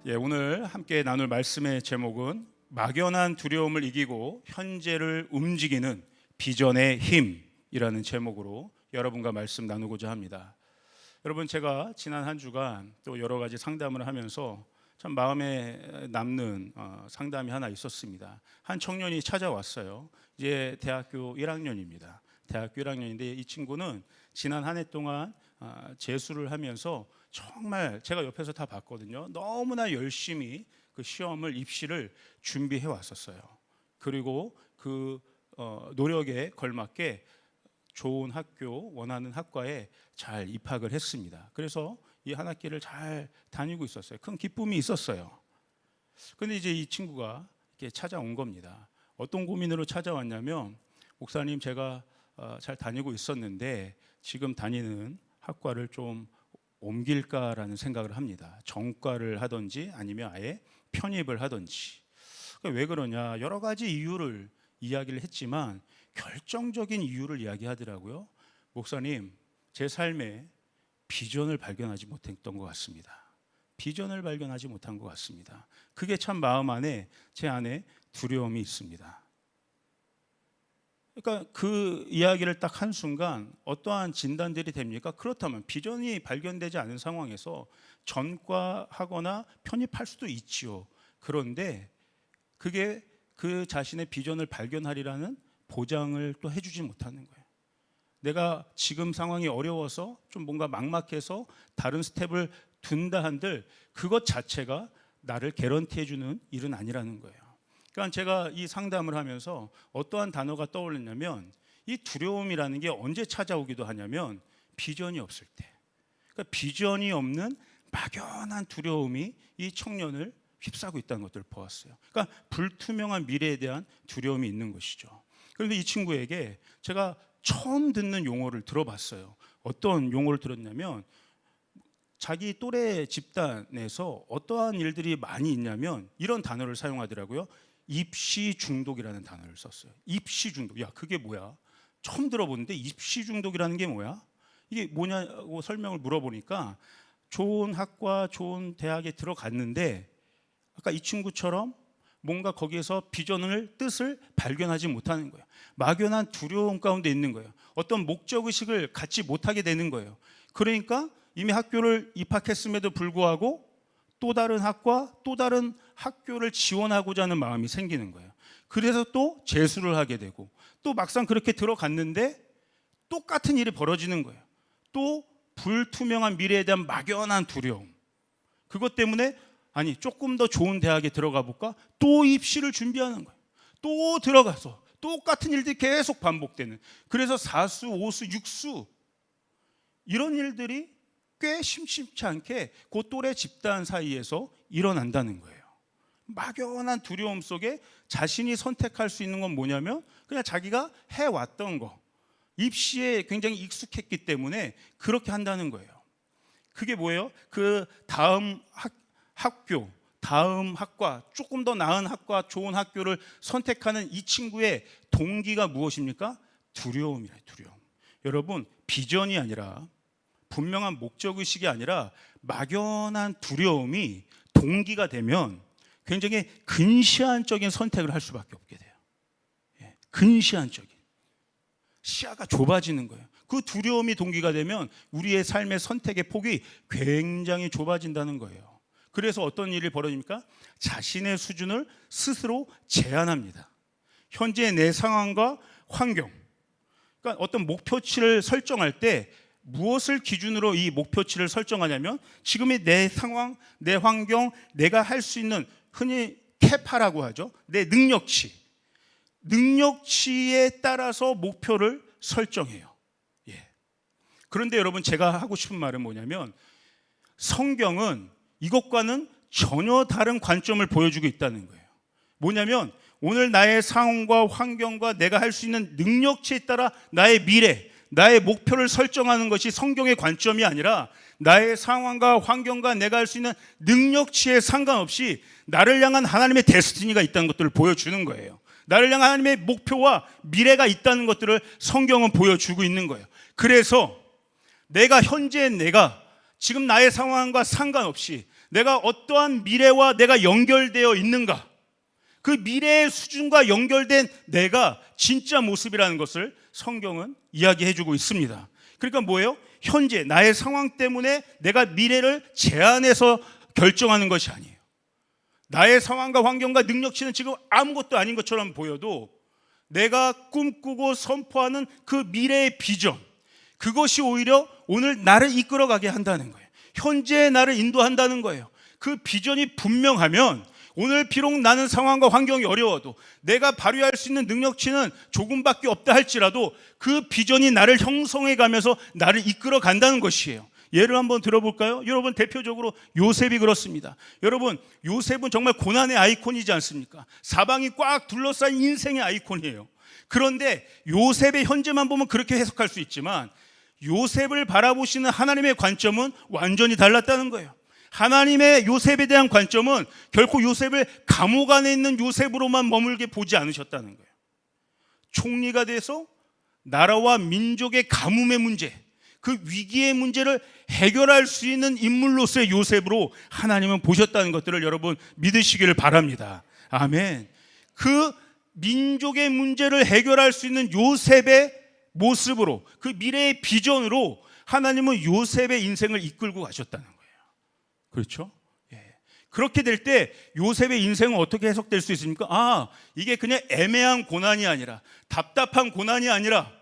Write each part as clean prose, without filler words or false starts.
오늘 함께 나눌 말씀의 제목은 막연한 두려움을 이기고 현재를 움직이는 비전의 힘이라는 제목으로 여러분과 말씀 나누고자 합니다. 여러분, 제가 지난 한 주간 또 여러 가지 상담을 하면서 참 마음에 남는 상담이 하나 있었습니다. 한 청년이 찾아왔어요. 이제 대학교 1학년입니다. 대학교 1학년인데 이 친구는 지난 한 해 동안 재수를 하면서 정말 제가 옆에서 다 봤거든요. 너무나 열심히 그 시험을 입시를 준비해 왔었어요. 그리고 그 노력에 걸맞게 좋은 학교, 원하는 학과에 잘 입학을 했습니다. 그래서 이 한 학기를 잘 다니고 있었어요. 큰 기쁨이 있었어요. 근데 이제 이 친구가 이렇게 찾아온 겁니다. 어떤 고민으로 찾아왔냐면, 목사님, 제가 잘 다니고 있었는데 지금 다니는 학과를 좀 옮길까라는 생각을 합니다. 전과를 하든지 아니면 아예 편입을 하든지. 왜 그러냐, 여러 가지 이유를 이야기를 했지만 결정적인 이유를 이야기하더라고요. 목사님, 제 삶에 비전을 발견하지 못했던 것 같습니다. 비전을 발견하지 못한 것 같습니다. 그게 참 마음 안에, 제 안에 두려움이 있습니다. 그러니까 그 이야기를 딱 한순간 어떠한 진단들이 됩니까? 그렇다면 비전이 발견되지 않은 상황에서 전과하거나 편입할 수도 있지요. 그런데 그게 그 자신의 비전을 발견하리라는 보장을 또 해주지 못하는 거예요. 내가 지금 상황이 어려워서 좀 뭔가 막막해서 다른 스텝을 둔다 한들 그것 자체가 나를 개런티해주는 일은 아니라는 거예요. 그러니까 제가 이 상담을 하면서 어떠한 단어가 떠올랐냐면, 이 두려움이라는 게 언제 찾아오기도 하냐면 비전이 없을 때. 그러니까 비전이 없는 막연한 두려움이 이 청년을 휩싸고 있다는 것들을 보았어요. 그러니까 불투명한 미래에 대한 두려움이 있는 것이죠. 그런데 이 친구에게 제가 처음 듣는 용어를 들어봤어요. 어떤 용어를 들었냐면, 자기 또래 집단에서 어떠한 일들이 많이 있냐면 이런 단어를 사용하더라고요. 입시 중독이라는 단어를 썼어요. 입시 중독. 야, 그게 뭐야? 처음 들어보는데 입시 중독이라는 게 뭐야? 이게 뭐냐고 설명을 물어보니까, 좋은 학과, 좋은 대학에 들어갔는데 아까 이 친구처럼 뭔가 거기에서 비전을, 뜻을 발견하지 못하는 거예요. 막연한 두려움 가운데 있는 거예요. 어떤 목적의식을 갖지 못하게 되는 거예요. 그러니까 이미 학교를 입학했음에도 불구하고 또 다른 학과, 또 다른 학교를 지원하고자 하는 마음이 생기는 거예요. 그래서 또 재수를 하게 되고, 또 막상 그렇게 들어갔는데 똑같은 일이 벌어지는 거예요. 또 불투명한 미래에 대한 막연한 두려움. 그것 때문에 아니, 조금 더 좋은 대학에 들어가 볼까? 또 입시를 준비하는 거예요. 또 들어가서 똑같은 일들이 계속 반복되는. 그래서 4수, 5수, 6수 이런 일들이 꽤 심심치 않게 그 또래 집단 사이에서 일어난다는 거예요. 막연한 두려움 속에 자신이 선택할 수 있는 건 뭐냐면 그냥 자기가 해왔던 거, 입시에 굉장히 익숙했기 때문에 그렇게 한다는 거예요. 그게 뭐예요? 그 다음 학교, 다음 학과, 조금 더 나은 학과, 좋은 학교를 선택하는 이 친구의 동기가 무엇입니까? 두려움이에요. 두려움. 여러분, 비전이 아니라, 분명한 목적의식이 아니라 막연한 두려움이 동기가 되면 굉장히 근시안적인 선택을 할 수밖에 없게 돼요. 근시안적인. 시야가 좁아지는 거예요. 그 두려움이 동기가 되면 우리의 삶의 선택의 폭이 굉장히 좁아진다는 거예요. 그래서 어떤 일이 벌어집니까? 자신의 수준을 스스로 제한합니다. 현재 내 상황과 환경. 그러니까 어떤 목표치를 설정할 때 무엇을 기준으로 이 목표치를 설정하냐면, 지금의 내 상황, 내 환경, 내가 할 수 있는, 흔히 캐파라고 하죠. 내 능력치에 따라서 목표를 설정해요. 그런데 여러분, 제가 하고 싶은 말은 뭐냐면, 성경은 이것과는 전혀 다른 관점을 보여주고 있다는 거예요. 뭐냐면, 오늘 나의 상황과 환경과 내가 할 수 있는 능력치에 따라 나의 미래, 나의 목표를 설정하는 것이 성경의 관점이 아니라, 나의 상황과 환경과 내가 할 수 있는 능력치에 상관없이 나를 향한 하나님의 데스티니가 있다는 것들을 보여주는 거예요. 나를 향한 하나님의 목표와 미래가 있다는 것들을 성경은 보여주고 있는 거예요. 그래서 내가 지금 나의 상황과 상관없이 내가 어떠한 미래와 내가 연결되어 있는가, 그 미래의 수준과 연결된 내가 진짜 모습이라는 것을 성경은 이야기해주고 있습니다. 그러니까 뭐예요? 현재 나의 상황 때문에 내가 미래를 제한해서 결정하는 것이 아니에요. 나의 상황과 환경과 능력치는 지금 아무것도 아닌 것처럼 보여도 내가 꿈꾸고 선포하는 그 미래의 비전, 그것이 오히려 오늘 나를 이끌어가게 한다는 거예요. 현재의 나를 인도한다는 거예요. 그 비전이 분명하면 오늘 비록 나는 상황과 환경이 어려워도 내가 발휘할 수 있는 능력치는 조금밖에 없다 할지라도 그 비전이 나를 형성해 가면서 나를 이끌어 간다는 것이에요. 예를 한번 들어볼까요? 여러분, 대표적으로 요셉이 그렇습니다. 여러분, 요셉은 정말 고난의 아이콘이지 않습니까? 사방이 꽉 둘러싸인 인생의 아이콘이에요. 그런데 요셉의 현재만 보면 그렇게 해석할 수 있지만 요셉을 바라보시는 하나님의 관점은 완전히 달랐다는 거예요. 하나님의 요셉에 대한 관점은 결코 요셉을 감옥 안에 있는 요셉으로만 머물게 보지 않으셨다는 거예요. 총리가 돼서 나라와 민족의 가뭄의 문제, 그 위기의 문제를 해결할 수 있는 인물로서의 요셉으로 하나님은 보셨다는 것들을 여러분 믿으시기를 바랍니다. 아멘. 그 민족의 문제를 해결할 수 있는 요셉의 모습으로, 그 미래의 비전으로 하나님은 요셉의 인생을 이끌고 가셨다는 거예요. 그렇죠? 예. 그렇게 될 때 요셉의 인생은 어떻게 해석될 수 있습니까? 이게 그냥 애매한 고난이 아니라, 답답한 고난이 아니라,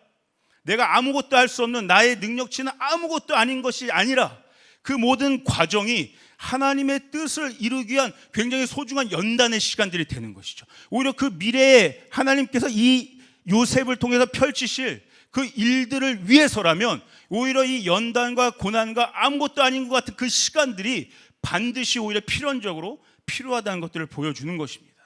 내가 아무것도 할 수 없는 나의 능력치는 아무것도 아닌 것이 아니라, 그 모든 과정이 하나님의 뜻을 이루기 위한 굉장히 소중한 연단의 시간들이 되는 것이죠. 오히려 그 미래에 하나님께서 이 요셉을 통해서 펼치실 그 일들을 위해서라면 오히려 이 연단과 고난과 아무것도 아닌 것 같은 그 시간들이 반드시 오히려 필연적으로 필요하다는 것들을 보여주는 것입니다.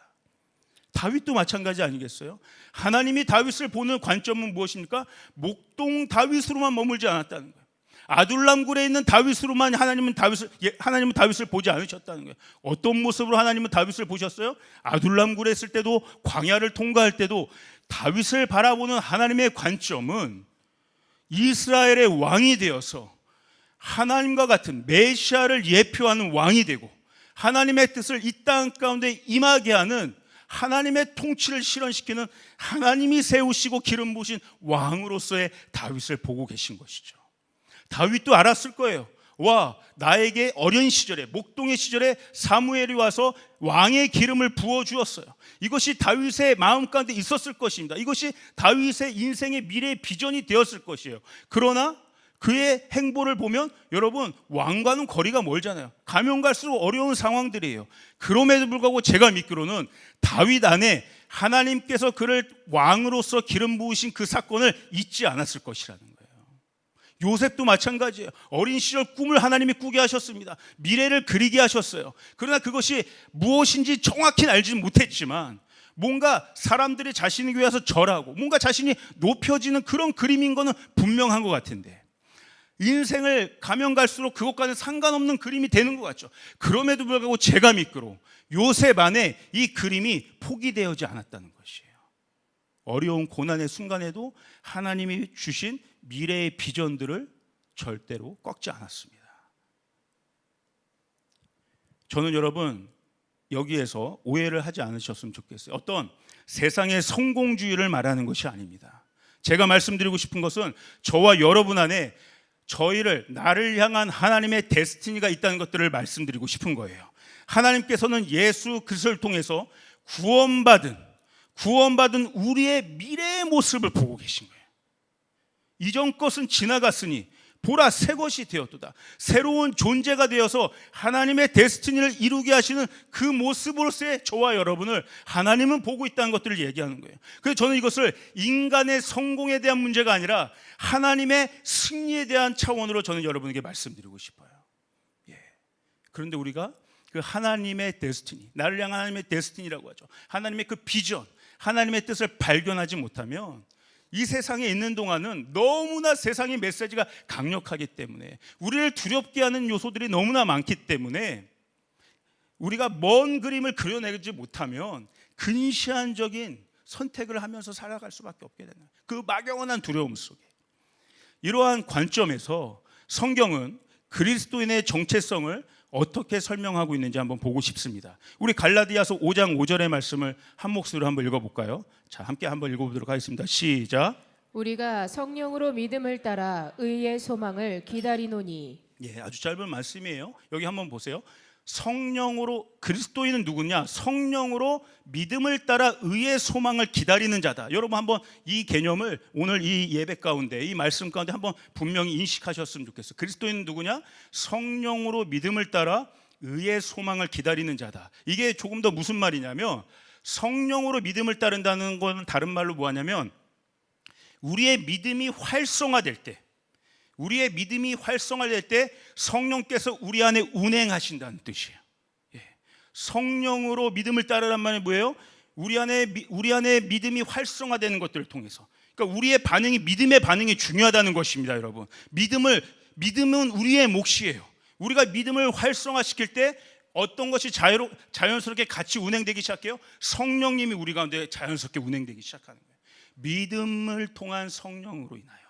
다윗도 마찬가지 아니겠어요? 하나님이 다윗을 보는 관점은 무엇입니까? 목동 다윗으로만 머물지 않았다는 거예요. 아둘람 굴에 있는 다윗으로만 하나님은 다윗을 보지 않으셨다는 거예요. 어떤 모습으로 하나님은 다윗을 보셨어요? 아둘람 굴에 있을 때도, 광야를 통과할 때도 다윗을 바라보는 하나님의 관점은 이스라엘의 왕이 되어서 하나님과 같은 메시아를 예표하는 왕이 되고 하나님의 뜻을 이 땅 가운데 임하게 하는 하나님의 통치를 실현시키는, 하나님이 세우시고 기름 부으신 왕으로서의 다윗을 보고 계신 것이죠. 다윗도 알았을 거예요. 나에게 어린 시절에, 목동의 시절에 사무엘이 와서 왕의 기름을 부어주었어요. 이것이 다윗의 마음 가운데 있었을 것입니다. 이것이 다윗의 인생의 미래의 비전이 되었을 것이에요. 그러나 그의 행보를 보면 여러분, 왕과는 거리가 멀잖아요. 가면 갈수록 어려운 상황들이에요. 그럼에도 불구하고 제가 믿기로는 다윗 안에 하나님께서 그를 왕으로서 기름 부으신 그 사건을 잊지 않았을 것이라는 거예요. 요셉도 마찬가지예요. 어린 시절 꿈을 하나님이 꾸게 하셨습니다. 미래를 그리게 하셨어요. 그러나 그것이 무엇인지 정확히 알지는 못했지만 뭔가 사람들이 자신에게 와서 절하고 뭔가 자신이 높여지는 그런 그림인 거는 분명한 것 같은데, 인생을 가면 갈수록 그것과는 상관없는 그림이 되는 것 같죠. 그럼에도 불구하고 제가 믿기로 요셉 안에 이 그림이 포기되어지 않았다는 것이에요. 어려운 고난의 순간에도 하나님이 주신 미래의 비전들을 절대로 꺾지 않았습니다. 저는 여러분 여기에서 오해를 하지 않으셨으면 좋겠어요. 어떤 세상의 성공주의를 말하는 것이 아닙니다. 제가 말씀드리고 싶은 것은 저와 여러분 안에 나를 향한 하나님의 데스티니가 있다는 것들을 말씀드리고 싶은 거예요. 하나님께서는 예수 그리스도를 통해서 구원받은 우리의 미래의 모습을 보고 계신 거예요. 이전 것은 지나갔으니 보라, 새 것이 되었도다. 새로운 존재가 되어서 하나님의 데스티니를 이루게 하시는 그 모습으로서의 저와 여러분을 하나님은 보고 있다는 것들을 얘기하는 거예요. 그래서 저는 이것을 인간의 성공에 대한 문제가 아니라 하나님의 승리에 대한 차원으로 저는 여러분에게 말씀드리고 싶어요. 그런데 우리가 그 하나님의 데스티니, 나를 향한 하나님의 데스티니라고 하죠. 하나님의 그 비전, 하나님의 뜻을 발견하지 못하면 이 세상에 있는 동안은 너무나 세상의 메시지가 강력하기 때문에, 우리를 두렵게 하는 요소들이 너무나 많기 때문에 우리가 먼 그림을 그려내지 못하면 근시안적인 선택을 하면서 살아갈 수밖에 없게 되는, 그 막연한 두려움 속에. 이러한 관점에서 성경은 그리스도인의 정체성을 어떻게 설명하고 있는지 한번 보고 싶습니다. 우리 갈라디아서 5장 5절의 말씀을 한 목소리로 한번 읽어볼까요? 자, 함께 한번 읽어보도록 하겠습니다. 시작. 우리가 성령으로 믿음을 따라 의의 소망을 기다리노니. 예, 아주 짧은 말씀이에요. 여기 한번 보세요. 성령으로, 그리스도인은 누구냐? 성령으로 믿음을 따라 의의 소망을 기다리는 자다. 여러분 한번 이 개념을 오늘 이 예배 가운데, 이 말씀 가운데 한번 분명히 인식하셨으면 좋겠어요. 그리스도인은 누구냐? 성령으로 믿음을 따라 의의 소망을 기다리는 자다. 이게 조금 더 무슨 말이냐면, 성령으로 믿음을 따른다는 건 다른 말로 뭐하냐면, 우리의 믿음이 활성화될 때, 우리의 믿음이 활성화될 때 성령께서 우리 안에 운행하신다는 뜻이에요. 예. 성령으로 믿음을 따르란 말이 뭐예요? 우리 안에 믿음이 활성화되는 것들을 통해서. 그러니까 우리의 반응이, 믿음의 반응이 중요하다는 것입니다, 여러분. 믿음은 우리의 몫이에요. 우리가 믿음을 활성화시킬 때 어떤 것이 자연스럽게 같이 운행되기 시작해요? 성령님이 우리 가운데 자연스럽게 운행되기 시작하는 거예요. 믿음을 통한 성령으로 인하여,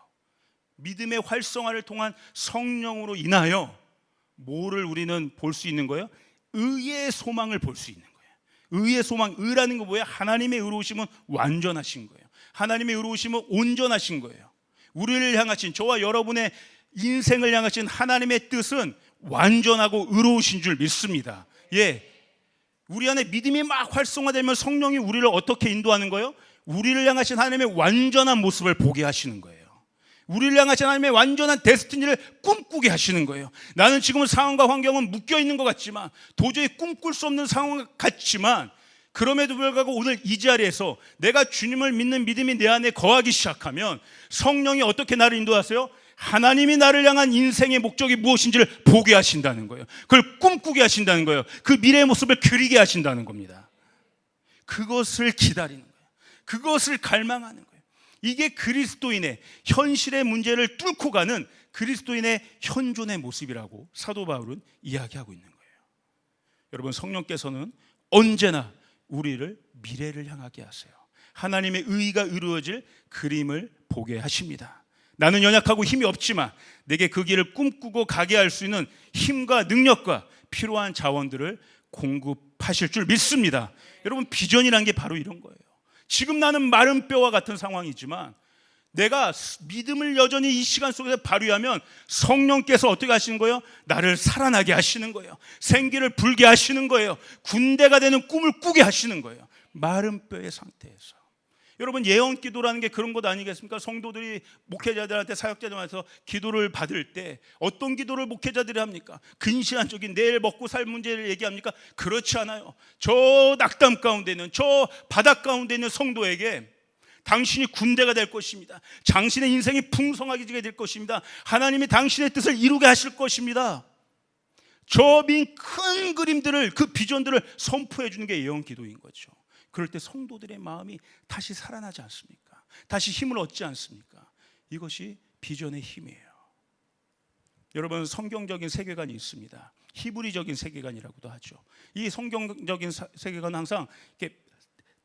믿음의 활성화를 통한 성령으로 인하여 뭐를 우리는 볼 수 있는 거예요? 의의 소망을 볼 수 있는 거예요. 의의 소망, 의라는 거 뭐예요? 하나님의 의로우심은 완전하신 거예요. 하나님의 의로우심은 온전하신 거예요. 우리를 향하신, 저와 여러분의 인생을 향하신 하나님의 뜻은 완전하고 의로우신 줄 믿습니다. 예, 우리 안에 믿음이 막 활성화되면 성령이 우리를 어떻게 인도하는 거예요? 우리를 향하신 하나님의 완전한 모습을 보게 하시는 거예요. 우리를 향하신 하나님의 완전한 데스티니를 꿈꾸게 하시는 거예요. 나는 지금 상황과 환경은 묶여있는 것 같지만, 도저히 꿈꿀 수 없는 상황 같지만, 그럼에도 불구하고 오늘 이 자리에서 내가 주님을 믿는 믿음이 내 안에 거하기 시작하면 성령이 어떻게 나를 인도하세요? 하나님이 나를 향한 인생의 목적이 무엇인지를 보게 하신다는 거예요. 그걸 꿈꾸게 하신다는 거예요. 그 미래의 모습을 그리게 하신다는 겁니다. 그것을 기다리는 거예요. 그것을 갈망하는 거예요. 이게 그리스도인의 현실의 문제를 뚫고 가는 그리스도인의 현존의 모습이라고 사도 바울은 이야기하고 있는 거예요. 여러분, 성령께서는 언제나 우리를 미래를 향하게 하세요. 하나님의 의가 이루어질 그림을 보게 하십니다. 나는 연약하고 힘이 없지만 내게 그 길을 꿈꾸고 가게 할 수 있는 힘과 능력과 필요한 자원들을 공급하실 줄 믿습니다. 여러분, 비전이란 게 바로 이런 거예요. 지금 나는 마른 뼈와 같은 상황이지만 내가 믿음을 여전히 이 시간 속에서 발휘하면 성령께서 어떻게 하시는 거예요? 나를 살아나게 하시는 거예요. 생기를 불게 하시는 거예요. 군대가 되는 꿈을 꾸게 하시는 거예요. 마른 뼈의 상태에서. 여러분, 예언 기도라는 게 그런 것 아니겠습니까? 성도들이 목회자들한테, 사역자들한테 기도를 받을 때 어떤 기도를 목회자들이 합니까? 근시안적인 내일 먹고 살 문제를 얘기합니까? 그렇지 않아요. 저 낙담 가운데 있는, 저 바닥 가운데 있는 성도에게 당신이 군대가 될 것입니다. 당신의 인생이 풍성하게 될 것입니다. 하나님이 당신의 뜻을 이루게 하실 것입니다. 저 큰 그림들을, 그 비전들을 선포해 주는 게 예언 기도인 거죠. 그럴 때 성도들의 마음이 다시 살아나지 않습니까? 다시 힘을 얻지 않습니까? 이것이 비전의 힘이에요. 여러분, 성경적인 세계관이 있습니다. 히브리적인 세계관이라고도 하죠. 이 성경적인 세계관은 항상 이렇게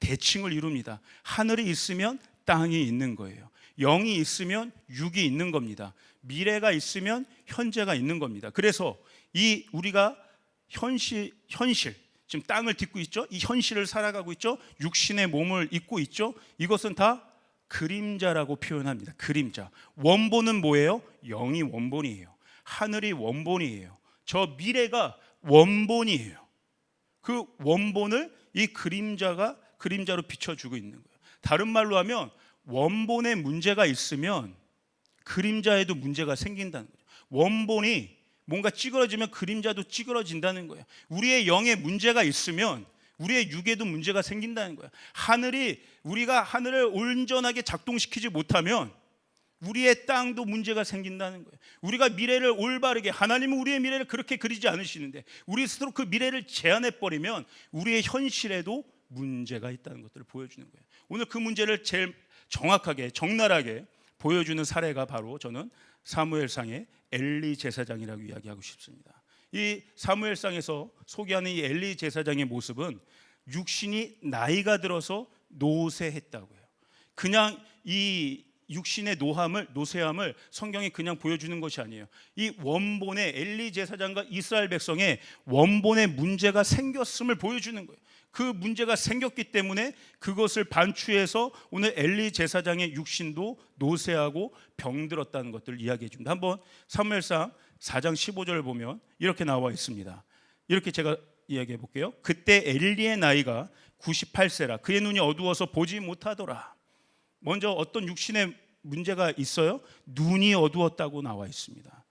대칭을 이룹니다. 하늘이 있으면 땅이 있는 거예요. 영이 있으면 육이 있는 겁니다. 미래가 있으면 현재가 있는 겁니다. 그래서 이 우리가 현실, 지금 땅을 딛고 있죠. 이 현실을 살아가고 있죠. 육신의 몸을 입고 있죠. 이것은 다 그림자라고 표현합니다. 그림자. 원본은 뭐예요? 영이 원본이에요. 하늘이 원본이에요. 저 미래가 원본이에요. 그 원본을 이 그림자로 비춰주고 있는 거예요. 다른 말로 하면 원본에 문제가 있으면 그림자에도 문제가 생긴다는 거죠. 원본이 뭔가 찌그러지면 그림자도 찌그러진다는 거예요. 우리의 영에 문제가 있으면 우리의 육에도 문제가 생긴다는 거예요. 우리가 하늘을 온전하게 작동시키지 못하면 우리의 땅도 문제가 생긴다는 거예요. 우리가 미래를 올바르게, 하나님은 우리의 미래를 그렇게 그리지 않으시는데 우리 스스로 그 미래를 제한해버리면 우리의 현실에도 문제가 있다는 것들을 보여주는 거예요. 오늘 그 문제를 제일 정확하게, 적나라하게 보여주는 사례가 바로 저는 사무엘상의 엘리 제사장이라고 이야기하고 싶습니다. 이 사무엘상에서 소개하는 이 엘리 제사장의 모습은 육신이 나이가 들어서 노쇠했다고 해요. 그냥 이 육신의 노쇠함을 성경이 그냥 보여주는 것이 아니에요. 이 원본의 엘리 제사장과 이스라엘 백성의 원본의 문제가 생겼음을 보여주는 거예요. 그 문제가 생겼기 때문에 그것을 반추해서 오늘 엘리 제사장의 육신도 노쇠하고 병들었다는 것들을 이야기해 줍니다. 한번 사무엘상 4장 15절을 보면 이렇게 나와 있습니다. 이렇게 제가 이야기해 볼게요. 그때 엘리의 나이가 98세라 그의 눈이 어두워서 보지 못하더라. 먼저 어떤 육신의 문제가 있어요? 눈이 어두웠다고 나와 있습니다.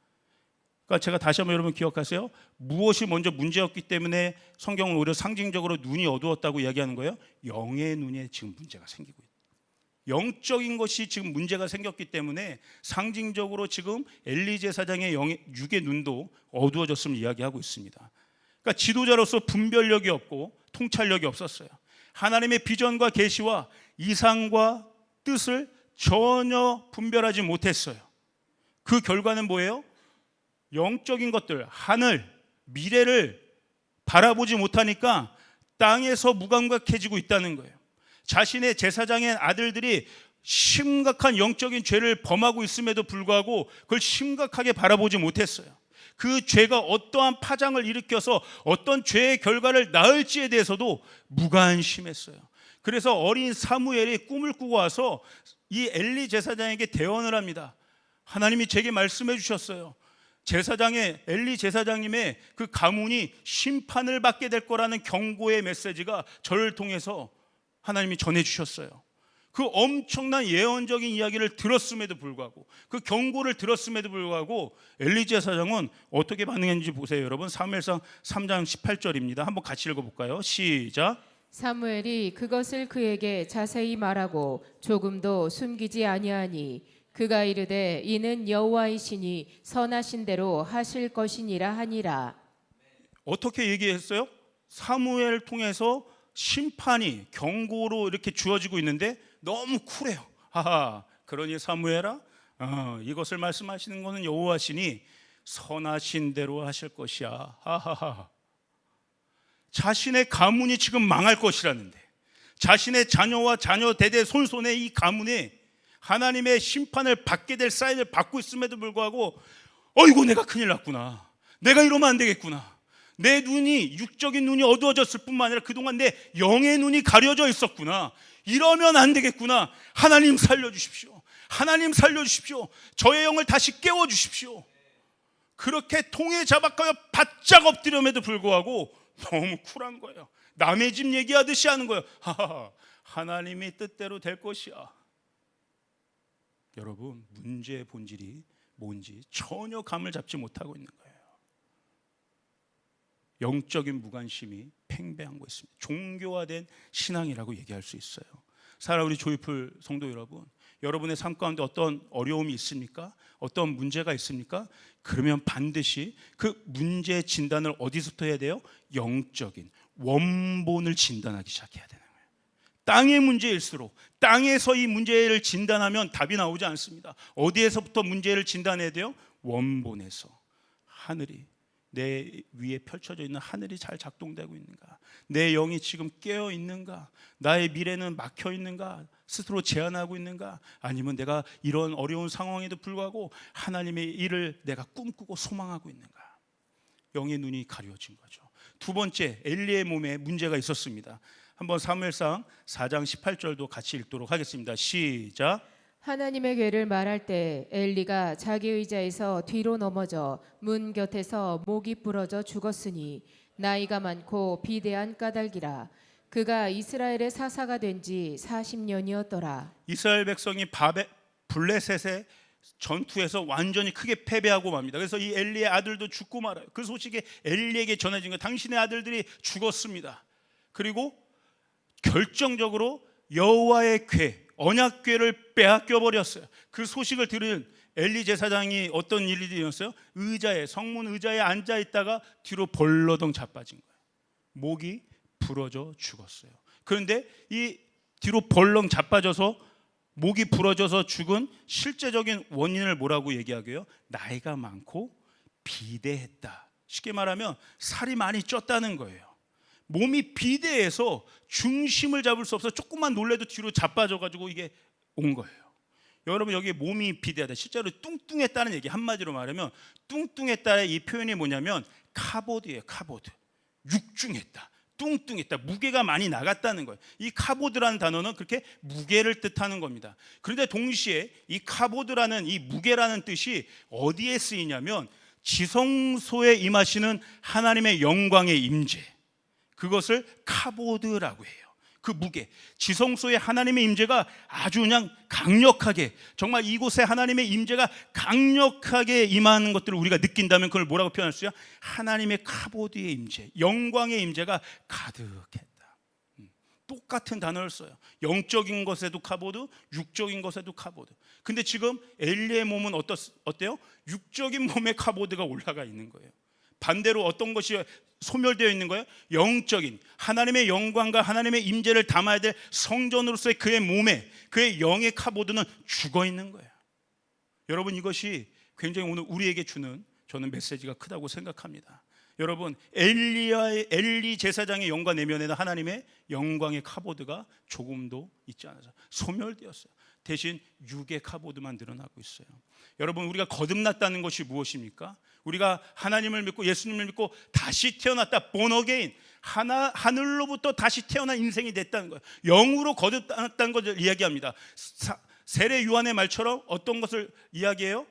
그러니까 제가 다시 한번 여러분 기억하세요. 무엇이 먼저 문제였기 때문에 성경은 오히려 상징적으로 눈이 어두웠다고 이야기하는 거예요? 영의 눈에 지금 문제가 생기고 있다. 영적인 것이 지금 문제가 생겼기 때문에 상징적으로 지금 엘리 제사장의 육의 눈도 어두워졌음을 이야기하고 있습니다. 그러니까 지도자로서 분별력이 없고 통찰력이 없었어요. 하나님의 비전과 계시와 이상과 뜻을 전혀 분별하지 못했어요. 그 결과는 뭐예요? 영적인 것들, 하늘, 미래를 바라보지 못하니까 땅에서 무감각해지고 있다는 거예요. 자신의 제사장의 아들들이 심각한 영적인 죄를 범하고 있음에도 불구하고 그걸 심각하게 바라보지 못했어요. 그 죄가 어떠한 파장을 일으켜서 어떤 죄의 결과를 낳을지에 대해서도 무관심했어요. 그래서 어린 사무엘이 꿈을 꾸고 와서 이 엘리 제사장에게 대언을 합니다. 하나님이 제게 말씀해 주셨어요. 엘리 제사장님의 그 가문이 심판을 받게 될 거라는 경고의 메시지가 저를 통해서 하나님이 전해 주셨어요. 그 엄청난 예언적인 이야기를 들었음에도 불구하고 그 경고를 들었음에도 불구하고 엘리 제사장은 어떻게 반응했는지 보세요. 여러분 사무엘상 3장 18절입니다. 한번 같이 읽어볼까요? 시작. 사무엘이 그것을 그에게 자세히 말하고 조금도 숨기지 아니하니 그가 이르되 이는 여호와의 신이 선하신 대로 하실 것이니라 하니라. 어떻게 얘기했어요? 사무엘 통해서 심판이 경고로 이렇게 주어지고 있는데 너무 쿨해요. 하하, 그러니 사무엘아, 이것을 말씀하시는 것은 여호와 신이 선하신 대로 하실 것이야. 하하하. 자신의 가문이 지금 망할 것이라는데, 자신의 자녀와 자녀 대대 손손의 이 가문에 하나님의 심판을 받게 될 사인을 받고 있음에도 불구하고 어이구 내가 큰일 났구나, 내가 이러면 안 되겠구나, 내 눈이 육적인 눈이 어두워졌을 뿐만 아니라 그동안 내 영의 눈이 가려져 있었구나, 이러면 안 되겠구나, 하나님 살려주십시오, 하나님 살려주십시오, 저의 영을 다시 깨워주십시오. 그렇게 통에 잡아가며 바짝 엎드림에도 불구하고 너무 쿨한 거예요. 남의 집 얘기하듯이 하는 거예요. 하나님이 뜻대로 될 것이야. 여러분, 문제의 본질이 뭔지 전혀 감을 잡지 못하고 있는 거예요. 영적인 무관심이 팽배하고 있습니다. 종교화된 신앙이라고 얘기할 수 있어요. 사랑하는 우리 조이풀 성도 여러분, 여러분의 삶 가운데 어떤 어려움이 있습니까? 어떤 문제가 있습니까? 그러면 반드시 그 문제의 진단을 어디서부터 해야 돼요? 영적인 원본을 진단하기 시작해야 되는 거예요. 땅의 문제일수록 땅에서 이 문제를 진단하면 답이 나오지 않습니다. 어디에서부터 문제를 진단해야 돼요? 원본에서. 하늘이, 내 위에 펼쳐져 있는 하늘이 잘 작동되고 있는가? 내 영이 지금 깨어 있는가? 나의 미래는 막혀 있는가? 스스로 제한하고 있는가? 아니면 내가 이런 어려운 상황에도 불구하고 하나님의 일을 내가 꿈꾸고 소망하고 있는가? 영의 눈이 가려진 거죠. 두 번째, 엘리의 몸에 문제가 있었습니다. 한번 사무엘상 4장 18절도 같이 읽도록 하겠습니다. 시작. 하나님의 괴를 말할 때 엘리가 자기 의자에서 뒤로 넘어져 문 곁에서 목이 부러져 죽었으니 나이가 많고 비대한 까닭이라. 그가 이스라엘의 사사가 된 지 40년이었더라. 이스라엘 백성이 블레셋의 전투에서 완전히 크게 패배하고 맙니다. 그래서 이 엘리의 아들도 죽고 말아요. 그 소식이 엘리에게 전해진 거예요. 당신의 아들들이 죽었습니다. 그리고 결정적으로 여호와의 궤, 언약궤를 빼앗겨 버렸어요. 그 소식을 들은 엘리 제사장이 어떤 일이 일어났어요? 성문 의자에 앉아 있다가 뒤로 벌러덩 자빠진 거예요. 목이 부러져 죽었어요. 그런데 이 뒤로 벌렁 자빠져서 목이 부러져서 죽은 실제적인 원인을 뭐라고 얘기하게요? 나이가 많고 비대했다. 쉽게 말하면 살이 많이 쪘다는 거예요. 몸이 비대해서 중심을 잡을 수 없어 조금만 놀래도 뒤로 자빠져가지고 이게 온 거예요. 여러분 여기 몸이 비대하다. 실제로 뚱뚱했다는 얘기, 한마디로 말하면 뚱뚱했다의 이 표현이 뭐냐면 카보드예요. 카보드. 육중했다, 뚱뚱했다, 무게가 많이 나갔다는 거예요. 이 카보드라는 단어는 그렇게 무게를 뜻하는 겁니다. 그런데 동시에 이 카보드라는 이 무게라는 뜻이 어디에 쓰이냐면 지성소에 임하시는 하나님의 영광의 임재, 그것을 카보드라고 해요. 그 무게, 지성소의 하나님의 임재가 아주 그냥 강력하게, 정말 이곳에 하나님의 임재가 강력하게 임하는 것들을 우리가 느낀다면 그걸 뭐라고 표현할 수 있어요? 하나님의 카보드의 임재, 영광의 임재가 가득했다. 똑같은 단어를 써요. 영적인 것에도 카보드, 육적인 것에도 카보드. 근데 지금 엘리의 몸은 어때요? 육적인 몸에 카보드가 올라가 있는 거예요. 반대로 어떤 것이 소멸되어 있는 거예요? 영적인 하나님의 영광과 하나님의 임재를 담아야 될 성전으로서의 그의 몸에, 그의 영의 카보드는 죽어 있는 거예요. 여러분, 이것이 굉장히 오늘 우리에게 주는 저는 메시지가 크다고 생각합니다. 여러분, 엘리 제사장의 영과 내면에는 하나님의 영광의 카보드가 조금도 있지 않아서 소멸되었어요. 대신 육의 카보드만 늘어나고 있어요. 여러분, 우리가 거듭났다는 것이 무엇입니까? 우리가 하나님을 믿고 예수님을 믿고 다시 태어났다, born again, 하늘로부터 다시 태어난 인생이 됐다는 거예요. 영으로 거듭났다는 것을 이야기합니다. 세례 요한의 말처럼 어떤 것을 이야기해요?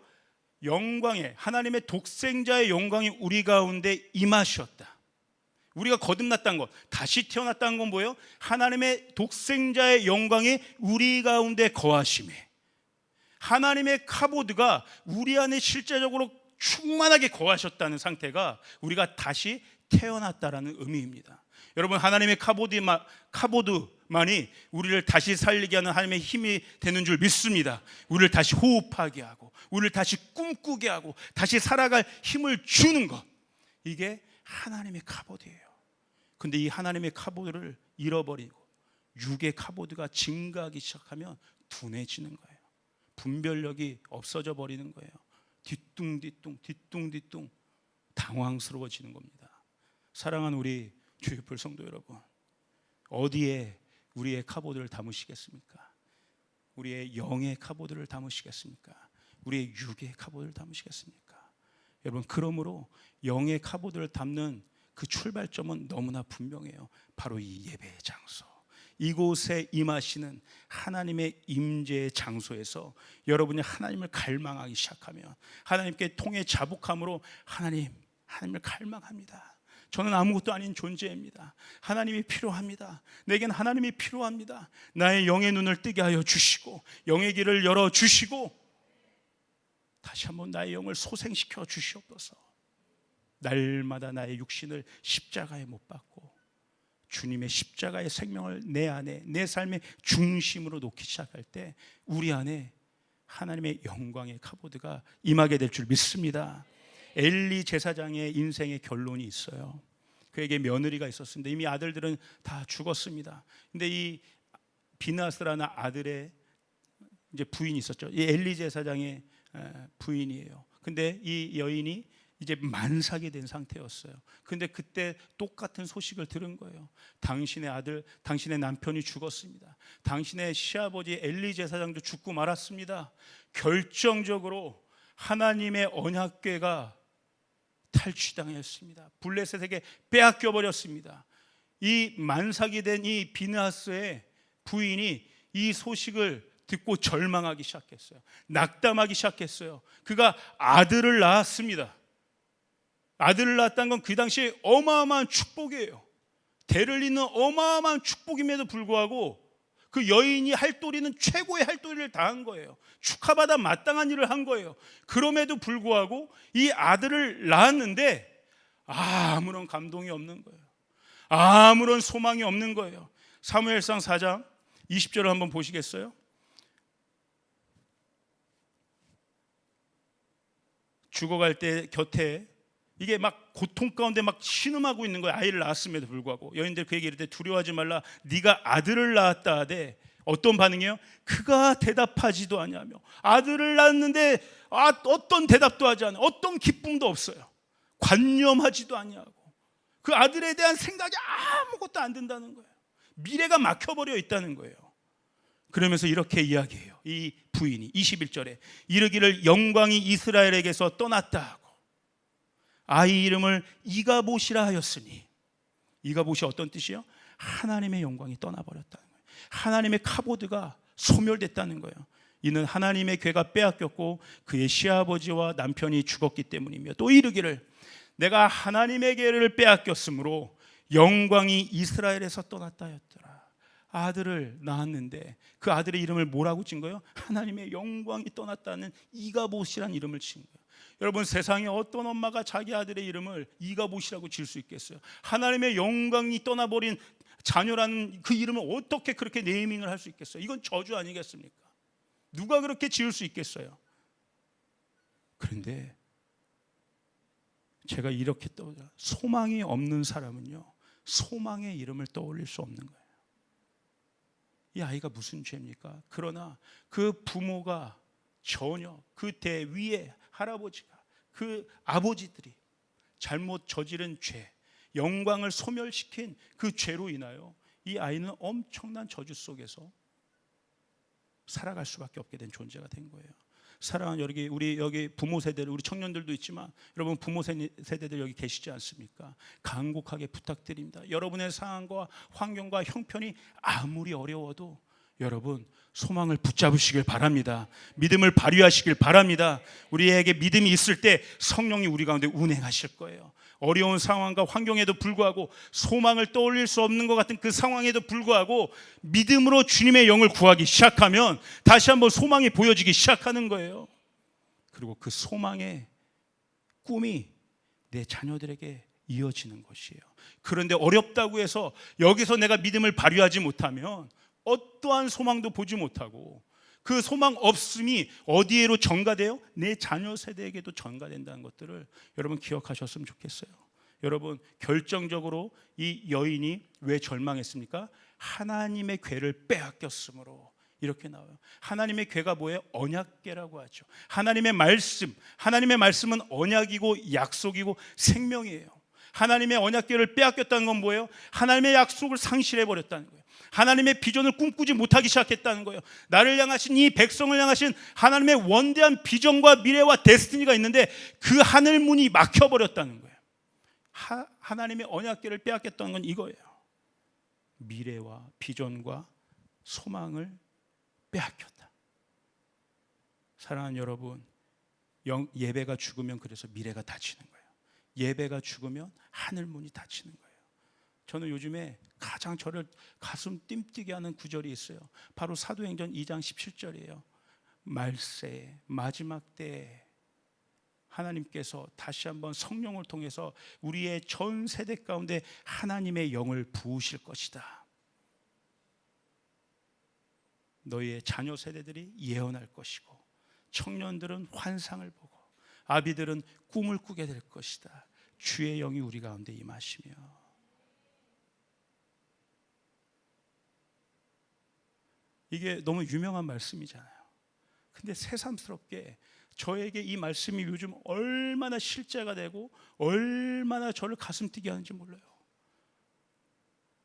영광의, 하나님의 독생자의 영광이 우리 가운데 임하셨다. 우리가 거듭났다는 것, 다시 태어났다는 건 뭐예요? 하나님의 독생자의 영광이 우리 가운데 거하심에, 하나님의 카보드가 우리 안에 실제적으로 충만하게 거하셨다는 상태가 우리가 다시 태어났다라는 의미입니다. 여러분, 하나님의 카보드만이 우리를 다시 살리게 하는 하나님의 힘이 되는 줄 믿습니다. 우리를 다시 호흡하게 하고, 우리를 다시 꿈꾸게 하고, 다시 살아갈 힘을 주는 것, 이게 하나님의 카보드예요. 근데 이 하나님의 카보드를 잃어버리고 육의 카보드가 증가하기 시작하면 둔해지는 거예요. 분별력이 없어져 버리는 거예요. 뒤뚱뒤뚱 당황스러워지는 겁니다. 사랑하는 우리 주의풀 성도 여러분, 어디에 우리의 카보드를 담으시겠습니까? 우리의 영의 카보드를 담으시겠습니까? 우리의 육의 카보드를 담으시겠습니까? 여러분, 그러므로 영의 카보드를 담는 그 출발점은 너무나 분명해요. 바로 이 예배의 장소, 이곳에 임하시는 하나님의 임재의 장소에서 여러분이 하나님을 갈망하기 시작하면, 하나님께 통해 자복함으로 하나님을 갈망합니다. 저는 아무것도 아닌 존재입니다. 하나님이 필요합니다. 내겐 하나님이 필요합니다. 나의 영의 눈을 뜨게 하여 주시고, 영의 길을 열어 주시고, 다시 한번 나의 영을 소생시켜 주시옵소서. 날마다 나의 육신을 십자가에 못 박고 주님의 십자가의 생명을 내 안에, 내 삶의 중심으로 놓기 시작할 때 우리 안에 하나님의 영광의 카보드가 임하게 될 줄 믿습니다. 엘리 제사장의 인생의 결론이 있어요. 그에게 며느리가 있었습니다. 이미 아들들은 다 죽었습니다. 근데 이 비나스라는 아들의 이제 부인이 있었죠. 이 엘리 제사장의 부인이에요. 근데 이 여인이 이제 만삭이 된 상태였어요. 근데 그때 똑같은 소식을 들은 거예요. 당신의 아들, 당신의 남편이 죽었습니다. 당신의 시아버지 엘리 제사장도 죽고 말았습니다. 결정적으로 하나님의 언약궤가 탈취당했습니다. 블레셋에게 빼앗겨 버렸습니다. 이 만삭이 된 이 비느하스의 부인이 이 소식을 듣고 절망하기 시작했어요. 낙담하기 시작했어요. 그가 아들을 낳았습니다. 아들을 낳았다는 건 그 당시에 어마어마한 축복이에요. 대를 잇는 어마어마한 축복임에도 불구하고 그 여인이 할 도리는 최고의 할 도리를 다한 거예요. 축하받아 마땅한 일을 한 거예요. 그럼에도 불구하고 이 아들을 낳았는데 아무런 감동이 없는 거예요. 아무런 소망이 없는 거예요. 사무엘상 4장 20절을 한번 보시겠어요? 죽어갈 때 곁에 이게 막 고통 가운데 막 신음하고 있는 거예요. 아이를 낳았음에도 불구하고 여인들 그에게 이르되 두려워하지 말라, 네가 아들을 낳았다 하되 어떤 반응이에요? 그가 대답하지도 아니하며, 아들을 낳았는데 어떤 대답도 하지 않아요. 어떤 기쁨도 없어요. 관념하지도 아니하고 그 아들에 대한 생각이 아무것도 안 든다는 거예요. 미래가 막혀버려 있다는 거예요. 그러면서 이렇게 이야기해요. 이 부인이 21절에 이르기를 영광이 이스라엘에게서 떠났다 하고 아이 이름을 이가봇이라 하였으니, 이가봇이 어떤 뜻이요? 하나님의 영광이 떠나버렸다는 거예요. 하나님의 카보드가 소멸됐다는 거예요. 이는 하나님의 괴가 빼앗겼고 그의 시아버지와 남편이 죽었기 때문이며, 또 이르기를 내가 하나님의 괴를 빼앗겼으므로 영광이 이스라엘에서 떠났다 하였더라. 아들을 낳았는데 그 아들의 이름을 뭐라고 진 거예요? 하나님의 영광이 떠났다는 이가봇이라는 이름을 진 거예요. 여러분, 세상에 어떤 엄마가 자기 아들의 이름을 이가봇이라고 질 수 있겠어요? 하나님의 영광이 떠나버린 자녀라는 그 이름을 어떻게 그렇게 네이밍을 할 수 있겠어요? 이건 저주 아니겠습니까? 누가 그렇게 지을 수 있겠어요? 그런데 제가 이렇게 떠올려, 소망이 없는 사람은요, 소망의 이름을 떠올릴 수 없는 거예요. 이 아이가 무슨 죄입니까? 그러나 그 부모가 전혀 그 대위에 할아버지가, 그 아버지들이 잘못 저지른 죄, 영광을 소멸시킨 그 죄로 인하여 이 아이는 엄청난 저주 속에서 살아갈 수밖에 없게 된 존재가 된 거예요. 사랑하는 우리 여기 부모 세대들, 우리 청년들도 있지만 여러분 부모 세대들 여기 계시지 않습니까? 간곡하게 부탁드립니다. 여러분의 상황과 환경과 형편이 아무리 어려워도 여러분 소망을 붙잡으시길 바랍니다. 믿음을 발휘하시길 바랍니다. 우리에게 믿음이 있을 때 성령이 우리 가운데 운행하실 거예요. 어려운 상황과 환경에도 불구하고, 소망을 떠올릴 수 없는 것 같은 그 상황에도 불구하고 믿음으로 주님의 영을 구하기 시작하면 다시 한번 소망이 보여지기 시작하는 거예요. 그리고 그 소망의 꿈이 내 자녀들에게 이어지는 것이에요. 그런데 어렵다고 해서 여기서 내가 믿음을 발휘하지 못하면 어떠한 소망도 보지 못하고, 그 소망 없음이 어디에로 전가돼요? 내 자녀 세대에게도 전가된다는 것들을 여러분 기억하셨으면 좋겠어요. 여러분, 결정적으로 이 여인이 왜 절망했습니까? 하나님의 괴를 빼앗겼으므로. 이렇게 나와요. 하나님의 괴가 뭐예요? 언약궤라고 하죠. 하나님의 말씀, 하나님의 말씀은 언약이고 약속이고 생명이에요. 하나님의 언약궤를 빼앗겼다는 건 뭐예요? 하나님의 약속을 상실해버렸다는 거예요. 하나님의 비전을 꿈꾸지 못하기 시작했다는 거예요. 나를 향하신, 이 백성을 향하신 하나님의 원대한 비전과 미래와 데스티니가 있는데 그 하늘 문이 막혀버렸다는 거예요. 하나님의 언약궤를 빼앗겼다는 건 이거예요. 미래와 비전과 소망을 빼앗겼다. 사랑하는 여러분, 예배가 죽으면 그래서 미래가 닫히는 거예요. 예배가 죽으면 하늘 문이 닫히는 거예요. 저는 요즘에 가장 저를 가슴 띵뛰게 하는 구절이 있어요. 바로 사도행전 2장 17절이에요. 말세 마지막 때에 하나님께서 다시 한번 성령을 통해서 우리의 전 세대 가운데 하나님의 영을 부으실 것이다. 너희의 자녀 세대들이 예언할 것이고, 청년들은 환상을 보고, 아비들은 꿈을 꾸게 될 것이다. 주의 영이 우리 가운데 임하시며. 이게 너무 유명한 말씀이잖아요. 근데 새삼스럽게 저에게 이 말씀이 요즘 얼마나 실제가 되고 얼마나 저를 가슴 뛰게 하는지 몰라요.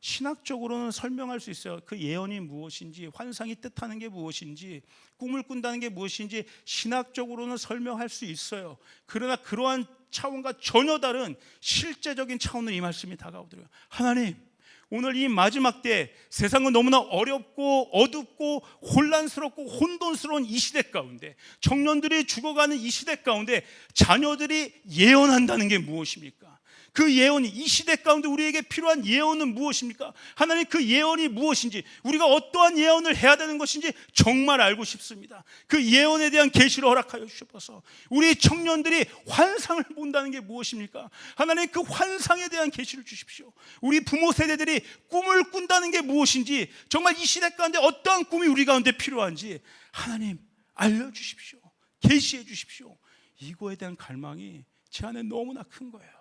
신학적으로는 설명할 수 있어요. 그 예언이 무엇인지, 환상이 뜻하는 게 무엇인지, 꿈을 꾼다는 게 무엇인지 신학적으로는 설명할 수 있어요. 그러나 그러한 차원과 전혀 다른 실제적인 차원으로 이 말씀이 다가오더라고요. 하나님, 오늘 이 마지막 때 세상은 너무나 어렵고 어둡고 혼란스럽고 혼돈스러운 이 시대 가운데, 청년들이 죽어가는 이 시대 가운데 자녀들이 예언한다는 게 무엇입니까? 그 예언이, 이 시대 가운데 우리에게 필요한 예언은 무엇입니까? 하나님, 그 예언이 무엇인지, 우리가 어떠한 예언을 해야 되는 것인지 정말 알고 싶습니다. 그 예언에 대한 계시를 허락하여 주셔서 우리 청년들이 환상을 본다는 게 무엇입니까? 하나님, 그 환상에 대한 계시를 주십시오. 우리 부모 세대들이 꿈을 꾼다는 게 무엇인지, 정말 이 시대 가운데 어떠한 꿈이 우리 가운데 필요한지 하나님 알려주십시오. 계시해 주십시오. 이거에 대한 갈망이 제 안에 너무나 큰 거예요.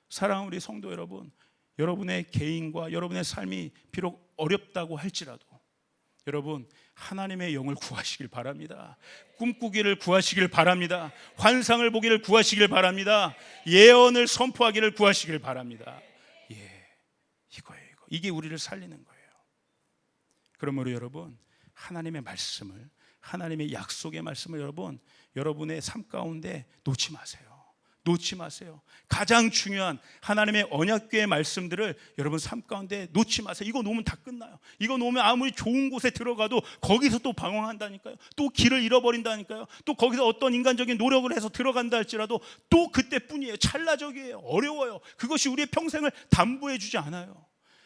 사랑하는 우리 성도 여러분, 여러분의 개인과 여러분의 삶이 비록 어렵다고 할지라도 여러분 하나님의 영을 구하시길 바랍니다. 꿈꾸기를 구하시길 바랍니다. 환상을 보기를 구하시길 바랍니다. 예언을 선포하기를 구하시길 바랍니다. 이거예요. 이게 우리를 살리는 거예요. 그러므로 여러분, 하나님의 말씀을, 하나님의 약속의 말씀을 여러분의 삶 가운데 놓지 마세요. 놓지 마세요. 가장 중요한 하나님의 언약궤의 말씀들을 여러분 삶 가운데 놓지 마세요. 이거 놓으면 다 끝나요. 이거 놓으면 아무리 좋은 곳에 들어가도 거기서 또 방황한다니까요. 또 길을 잃어버린다니까요. 또 거기서 어떤 인간적인 노력을 해서 들어간다 할지라도 또 그때뿐이에요. 찰나적이에요. 어려워요. 그것이 우리의 평생을 담보해 주지 않아요.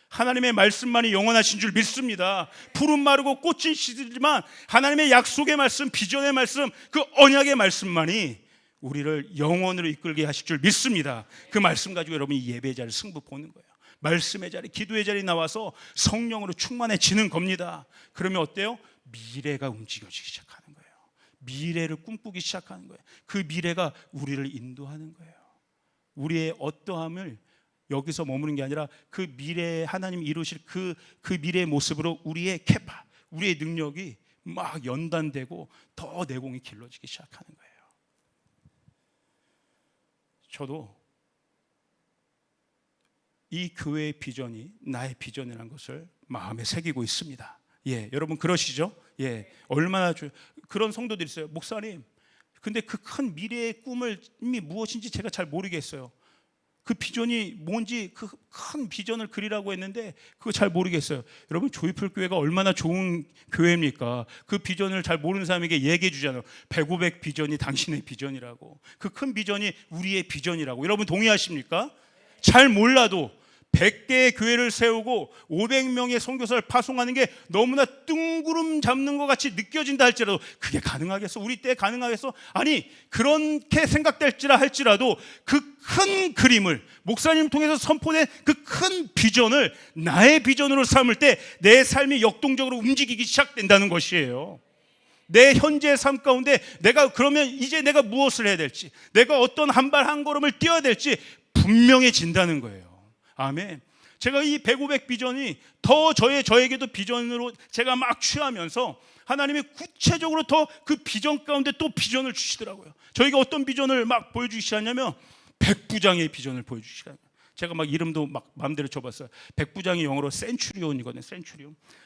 하나님의 말씀만이 영원하신 줄 믿습니다. 푸른 마르고 꽃은 시들지만 하나님의 약속의 말씀, 비전의 말씀, 그 언약의 말씀만이 우리를 영원으로 이끌게 하실 줄 믿습니다. 그 말씀 가지고 여러분이 예배의 자리 승부 보는 거예요. 말씀의 자리, 기도의 자리 나와서 성령으로 충만해지는 겁니다. 그러면 어때요? 미래가 움직여지기 시작하는 거예요. 미래를 꿈꾸기 시작하는 거예요. 그 미래가 우리를 인도하는 거예요. 우리의 어떠함을 여기서 머무는 게 아니라 그 미래에 하나님이 이루실 그 미래의 모습으로 우리의 캐파, 우리의 능력이 막 연단되고 더 내공이 길러지기 시작하는 거예요. 저도 이 교회의 비전이 나의 비전이라는 것을 마음에 새기고 있습니다. 예, 여러분 그러시죠? 예, 얼마나 그런 성도들이 있어요. 목사님, 근데 그 큰 미래의 꿈을 이미 무엇인지 제가 잘 모르겠어요. 그 비전이 뭔지 그 큰 비전을 그리라고 했는데 그거 잘 모르겠어요. 여러분 조이풀 교회가 얼마나 좋은 교회입니까? 그 비전을 잘 모르는 사람에게 얘기해 주잖아요. 100, 500 비전이 당신의 비전이라고. 그 큰 비전이 우리의 비전이라고. 여러분 동의하십니까? 잘 몰라도 100개의 교회를 세우고 500명의 선교사를 파송하는 게 너무나 뜬구름 잡는 것 같이 느껴진다 할지라도 그게 가능하겠어? 우리 때 가능하겠어? 아니, 그렇게 생각될지라 할지라도 그 큰 그림을 목사님 통해서 선포된 그 큰 비전을 나의 비전으로 삼을 때 내 삶이 역동적으로 움직이기 시작된다는 것이에요. 내 현재의 삶 가운데 내가 그러면 이제 내가 무엇을 해야 될지, 내가 어떤 한 발 한 걸음을 뛰어야 될지 분명해진다는 거예요. 아멘. 제가 이 100, 500 비전이 더 저에게도 비전으로 제가 막 취하면서 하나님이 구체적으로 더 그 비전 가운데 또 비전을 주시더라고요. 저희가 어떤 비전을 막 보여주시냐면 백부장의 비전을 보여주시더라고요. 제가 막 이름도 막 마음대로 줘봤어요. 백부장이 영어로 센츄리온이거든요.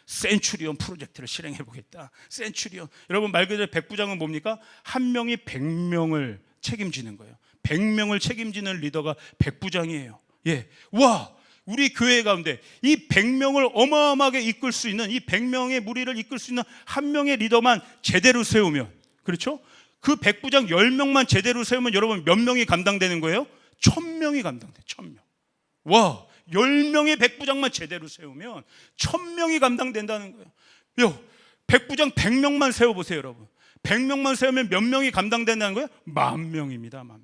센츄리온 프로젝트를 실행해 보겠다. 센츄리온. 여러분 말 그대로 백부장은 뭡니까? 한 명이 100명을 책임지는 거예요. 100명을 책임지는 리더가 백부장이에요. 예, 와, 우리 교회 가운데 이 100명을 어마어마하게 이끌 수 있는, 이 100명의 무리를 이끌 수 있는 한 명의 리더만 제대로 세우면, 그렇죠? 그 백부장 10명만 제대로 세우면 여러분 몇 명이 감당되는 거예요? 1000명이 감당돼. 1000명. 와, 10명의 백부장만 제대로 세우면 1000명이 감당된다는 거예요. 요, 백부장 100명만 세워보세요, 여러분. 100명만 세우면 몇 명이 감당된다는 거예요? 10,000명입니다. 10,000명.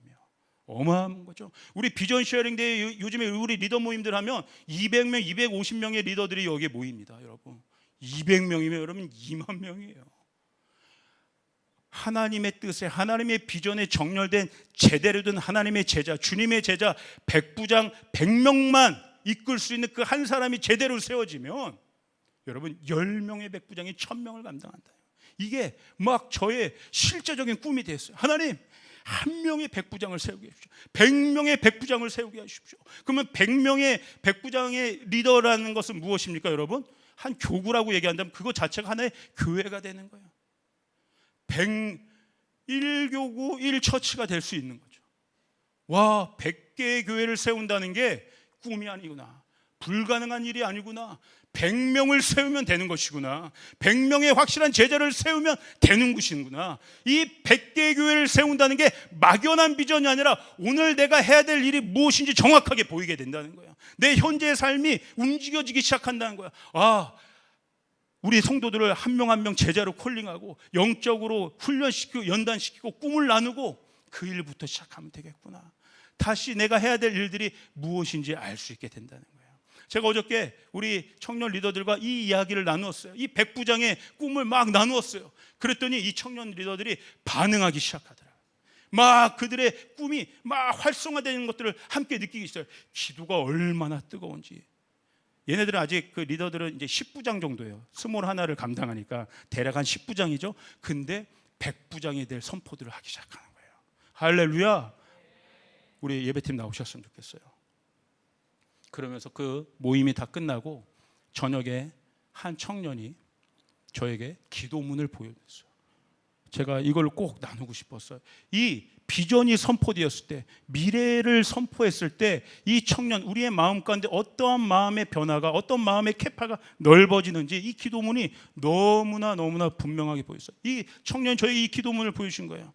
어마어마한 거죠. 우리 비전 쉐어링 대회 요즘에 우리 리더 모임들 하면 200명, 250명의 리더들이 여기에 모입니다, 여러분. 200명이면 여러분 2만 명이에요. 하나님의 뜻에, 하나님의 비전에 정렬된 제대로 된 하나님의 제자, 주님의 제자 백부장 100명만 이끌 수 있는 그 한 사람이 제대로 세워지면 여러분 10명의 백부장이 1000명을 감당한다. 이게 막 저의 실제적인 꿈이 됐어요. 하나님, 한 명의 백부장을 세우게 해주십시오. 100명의 백부장을 세우게 하십시오. 그러면 100명의 백부장의 리더라는 것은 무엇입니까, 여러분? 한 교구라고 얘기한다면 그거 자체가 하나의 교회가 되는 거예요. 1교구 1처치가 될 수 있는 거죠. 와, 100개의 교회를 세운다는 게 꿈이 아니구나. 불가능한 일이 아니구나. 100명을 세우면 되는 것이구나. 100명의 확실한 제자를 세우면 되는 것이구나. 이 100개의 교회를 세운다는 게 막연한 비전이 아니라 오늘 내가 해야 될 일이 무엇인지 정확하게 보이게 된다는 거예요. 내 현재의 삶이 움직여지기 시작한다는 거예요. 아, 우리 성도들을 한 명 한 명 제자로 콜링하고 영적으로 훈련시키고 연단시키고 꿈을 나누고 그 일부터 시작하면 되겠구나. 다시 내가 해야 될 일들이 무엇인지 알 수 있게 된다는 거예요. 제가 어저께 우리 청년 리더들과 이 이야기를 나누었어요. 이 백부장의 꿈을 막 나누었어요. 그랬더니 이 청년 리더들이 반응하기 시작하더라고요. 막 그들의 꿈이 막 활성화되는 것들을 함께 느끼기 시작해요. 기도가 얼마나 뜨거운지. 얘네들은 아직 그 리더들은 이제 10부장 정도예요. 21를 감당하니까 대략 한 10부장이죠. 근데 100부장이 될 선포들을 하기 시작하는 거예요. 할렐루야. 우리 예배팀 나오셨으면 좋겠어요. 그러면서 그 모임이 다 끝나고 저녁에 한 청년이 저에게 기도문을 보여줬어요. 제가 이걸 꼭 나누고 싶었어요. 이 비전이 선포되었을 때, 미래를 선포했을 때 이 청년, 우리의 마음 가운데 어떠한 마음의 변화가, 어떤 마음의 캐파가 넓어지는지 이 기도문이 너무나 분명하게 보였어요. 이 청년 저에게 이 기도문을 보여주신 거예요.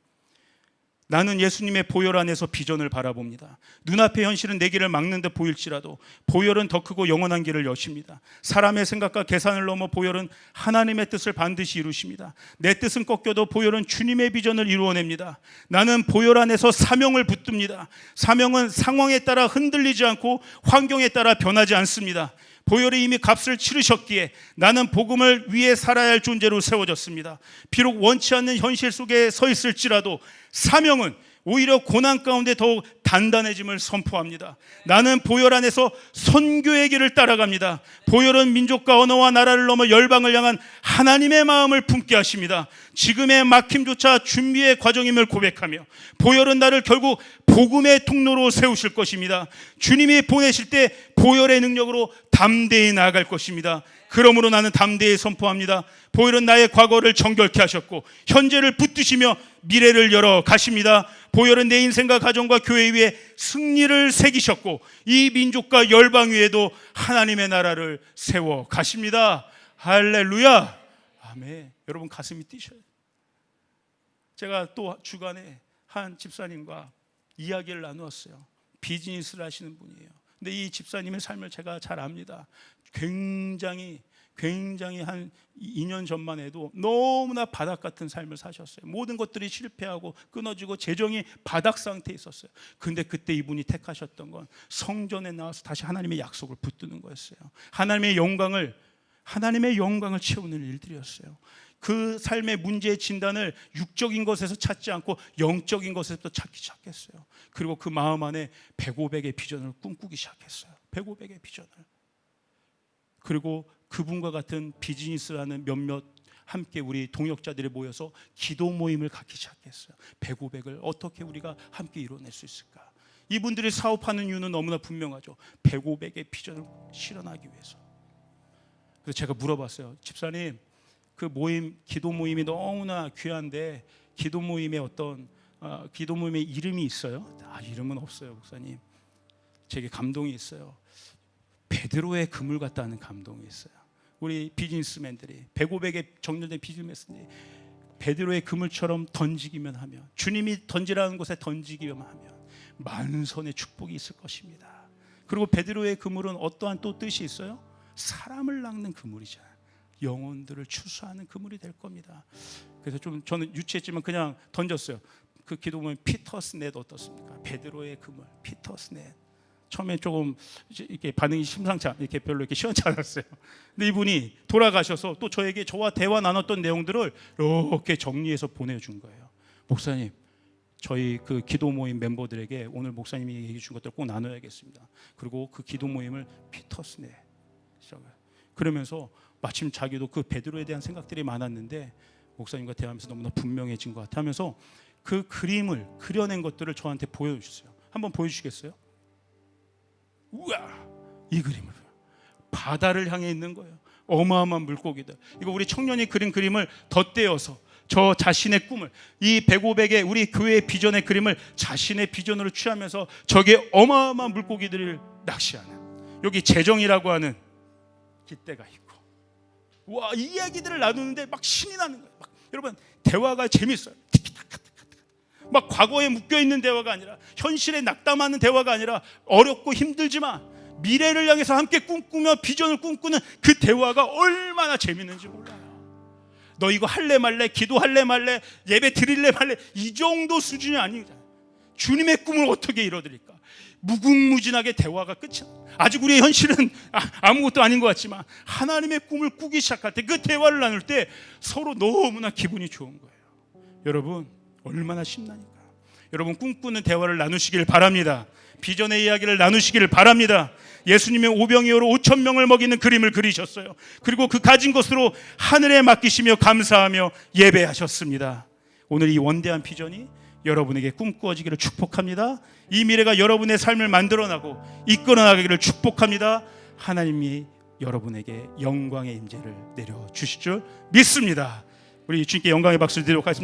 나는 예수님의 보혈 안에서 비전을 바라봅니다. 눈앞의 현실은 내 길을 막는 듯 보일지라도 보혈은 더 크고 영원한 길을 여십니다. 사람의 생각과 계산을 넘어 보혈은 하나님의 뜻을 반드시 이루십니다. 내 뜻은 꺾여도 보혈은 주님의 비전을 이루어냅니다. 나는 보혈 안에서 사명을 붙듭니다. 사명은 상황에 따라 흔들리지 않고 환경에 따라 변하지 않습니다. 보혈이 이미 값을 치르셨기에 나는 복음을 위해 살아야 할 존재로 세워졌습니다. 비록 원치 않는 현실 속에 서 있을지라도 사명은 오히려 고난 가운데 더욱 단단해짐을 선포합니다. 나는 보혈 안에서 선교의 길을 따라갑니다. 보혈은 민족과 언어와 나라를 넘어 열방을 향한 하나님의 마음을 품게 하십니다. 지금의 막힘조차 준비의 과정임을 고백하며 보혈은 나를 결국 복음의 통로로 세우실 것입니다. 주님이 보내실 때 보혈의 능력으로 담대히 나아갈 것입니다. 그러므로 나는 담대히 선포합니다. 보혈은 나의 과거를 정결케 하셨고 현재를 붙드시며 미래를 열어 가십니다. 보혈은 내 인생과 가정과 교회 위에 승리를 새기셨고 이 민족과 열방 위에도 하나님의 나라를 세워 가십니다. 할렐루야. 아멘. 여러분 가슴이 뛰셔요. 제가 또 주간에 한 집사님과 이야기를 나누었어요. 비즈니스를 하시는 분이에요. 근데 이 집사님의 삶을 제가 잘 압니다. 굉장히 한 2년 전만 해도 너무나 바닥 같은 삶을 사셨어요. 모든 것들이 실패하고 끊어지고 재정이 바닥 상태에 있었어요. 근데 그때 이분이 택하셨던 건 성전에 나와서 다시 하나님의 약속을 붙드는 거였어요. 하나님의 영광을 채우는 일들이었어요. 그 삶의 문제의 진단을 육적인 것에서 찾지 않고 영적인 것에서부터 찾기 시작했어요. 그리고 그 마음 안에 105백의 비전을 꿈꾸기 시작했어요. 105백의 비전을. 그리고 그분과 같은 비즈니스라는 몇몇 함께 우리 동역자들이 모여서 기도 모임을 갖기 시작했어요. 105백을 어떻게 우리가 함께 이뤄낼 수 있을까? 이분들이 사업하는 이유는 너무나 분명하죠. 105백의 비전을 실현하기 위해서. 그래서 제가 물어봤어요. 집사님, 그 모임, 기도 모임이 너무나 귀한데 기도 모임에 기도 모임의 이름이 있어요? 이름은 없어요, 목사님. 제게 감동이 있어요. 베드로의 그물 같다는 감동이 있어요. 우리 비즈니스맨들이 105백의 정렬된 비즈니스맨들이 베드로의 그물처럼 던지기만 하면, 주님이 던지라는 곳에 던지기만 하면 만선의 축복이 있을 것입니다. 그리고 베드로의 그물은 어떠한 또 뜻이 있어요? 사람을 낚는 그물이잖아요. 영혼들을 추수하는 그물이 될 겁니다. 그래서 좀 저는 유치했지만 그냥 던졌어요. 그 기도 보면 피터스 넷 어떻습니까? 베드로의 그물, 피터스 넷. 처음에 조금 이렇게 반응이 심상치 않, 이렇게 별로 이렇게 시원치 않았어요. 근데 이분이 돌아가셔서 또 저와 대화 나눴던 내용들을 이렇게 정리해서 보내준 거예요. 목사님, 저희 그 기도 모임 멤버들에게 오늘 목사님이 얘기해 준 것들 꼭 나눠야겠습니다. 그리고 그 기도 모임을 피터스 넷. 그러면서 마침 자기도 그 베드로에 대한 생각들이 많았는데 목사님과 대화하면서 너무나 분명해진 것 같아 하면서 그 그림을 그려낸 것들을 저한테 보여주셨어요. 한번 보여주시겠어요? 우와, 이 그림을 바다를 향해 있는 거예요. 어마어마한 물고기들. 이거 우리 청년이 그린 그림을 덧대어서 저 자신의 꿈을, 이 105백의 우리 교회의 비전의 그림을 자신의 비전으로 취하면서 저게 어마어마한 물고기들을 낚시하는, 여기 재정이라고 하는 깃대가 있고, 와, 이 이야기들을 나누는데 막 신이 나는 거예요. 막, 여러분 대화가 재밌어요. 막 과거에 묶여있는 대화가 아니라, 현실에 낙담하는 대화가 아니라, 어렵고 힘들지만 미래를 향해서 함께 꿈꾸며 비전을 꿈꾸는 그 대화가 얼마나 재밌는지 몰라요. 너 이거 할래 말래, 기도할래 말래, 예배 드릴래 말래, 이 정도 수준이 아니잖아요. 주님의 꿈을 어떻게 이뤄드릴까? 무궁무진하게 대화가 끝이 나요. 아직 우리의 현실은 아무것도 아닌 것 같지만 하나님의 꿈을 꾸기 시작할 때, 그 대화를 나눌 때 서로 너무나 기분이 좋은 거예요. 여러분 얼마나 신나니까. 여러분 꿈꾸는 대화를 나누시길 바랍니다. 비전의 이야기를 나누시길 바랍니다. 예수님의 오병이어로 5,000명을 먹이는 그림을 그리셨어요. 그리고 그 가진 것으로 하늘에 맡기시며 감사하며 예배하셨습니다. 오늘 이 원대한 비전이 여러분에게 꿈꾸어지기를 축복합니다. 이 미래가 여러분의 삶을 만들어나고 이끌어나가기를 축복합니다. 하나님이 여러분에게 영광의 임재를 내려 주실 줄 믿습니다. 우리 주님께 영광의 박수를 드리도록 하겠습니다.